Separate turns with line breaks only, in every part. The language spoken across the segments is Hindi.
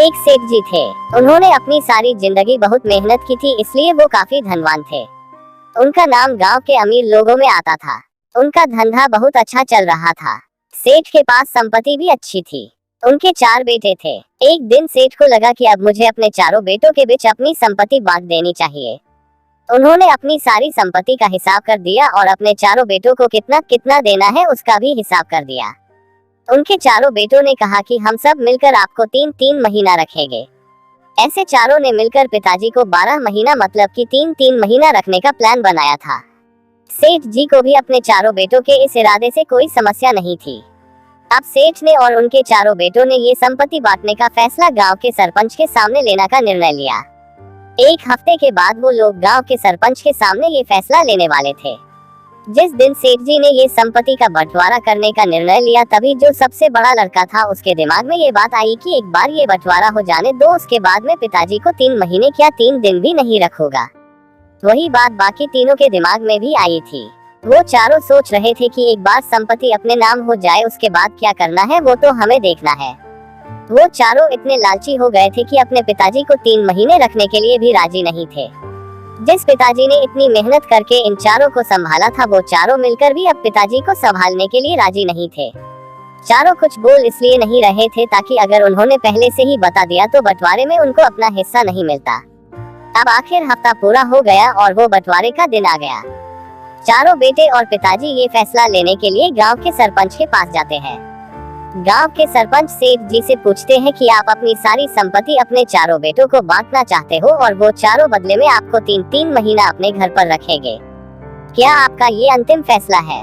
एक सेठ जी थे। उन्होंने अपनी सारी जिंदगी बहुत मेहनत की थी, इसलिए वो काफी धनवान थे। उनका नाम गांव के अमीर लोगों में आता था। उनका धंधा बहुत अच्छा चल रहा था। सेठ के पास संपत्ति भी अच्छी थी। उनके 4 बेटे थे। एक दिन सेठ को लगा कि अब मुझे अपने चारों बेटों के बीच अपनी संपत्ति बांट देनी चाहिए। उन्होंने अपनी सारी संपत्ति का हिसाब कर दिया और अपने चारों बेटों को कितना कितना देना है उसका भी हिसाब कर दिया। उनके चारों बेटों ने कहा कि हम सब मिलकर आपको 3-3 महीना रखेंगे। ऐसे चारों ने मिलकर पिताजी को 12 महीना मतलब कि 3-3 महीना रखने का प्लान बनाया था। सेठ जी को भी अपने चारों बेटों के इस इरादे से कोई समस्या नहीं थी। अब सेठ ने और उनके चारों बेटों ने ये संपत्ति बांटने का फैसला गांव के सरपंच के सामने लेने का निर्णय लिया। एक हफ्ते के बाद वो लोग गांव के सरपंच के सामने ये फैसला लेने वाले थे। जिस दिन सेठ जी ने ये संपत्ति का बंटवारा करने का निर्णय लिया, तभी जो सबसे बड़ा लड़का था उसके दिमाग में ये बात आई कि एक बार ये बंटवारा हो जाने दो, उसके बाद में पिताजी को 3 महीने क्या 3 दिन भी नहीं रखूंगा। वही बात बाकी तीनों के दिमाग में भी आई थी। वो चारों सोच रहे थे कि एक बार संपत्ति अपने नाम हो जाए उसके बाद क्या करना है वो तो हमें देखना है। वो चारों इतने लालची हो गए थे कि अपने पिताजी को 3 महीने रखने के लिए भी राजी नहीं थे। जिस पिताजी ने इतनी मेहनत करके इन चारों को संभाला था, वो चारों मिलकर भी अब पिताजी को संभालने के लिए राजी नहीं थे। चारों कुछ बोल इसलिए नहीं रहे थे ताकि अगर उन्होंने पहले से ही बता दिया तो बंटवारे में उनको अपना हिस्सा नहीं मिलता। अब आखिर हफ्ता पूरा हो गया और वो बंटवारे का दिन आ गया। चारों बेटे और पिताजी ये फैसला लेने के लिए गांव के सरपंच के पास जाते हैं। गांव के सरपंच सेठ जी से पूछते हैं कि आप अपनी सारी संपत्ति अपने चारों बेटों को बांटना चाहते हो और वो चारों बदले में आपको 3-3 महीना अपने घर पर रखेंगे। क्या आपका ये अंतिम फैसला है?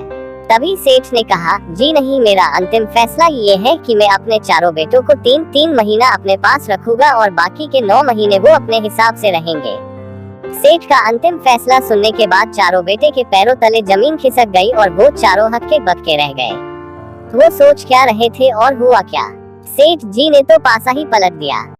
तभी सेठ ने कहा, जी नहीं, मेरा अंतिम फैसला ये है कि मैं अपने चारों बेटों को 3-3 महीना अपने पास रखूंगा और बाकी के 9 महीने वो अपने हिसाब से रहेंगे। सेठ का अंतिम फैसला सुनने के बाद चारों बेटे के पैरों तले जमीन खिसक गई और वो चारों हक्के बक्के रह गए। वो सोच क्या रहे थे और हुआ क्या? सेठ जी ने तो पासा ही पलट दिया।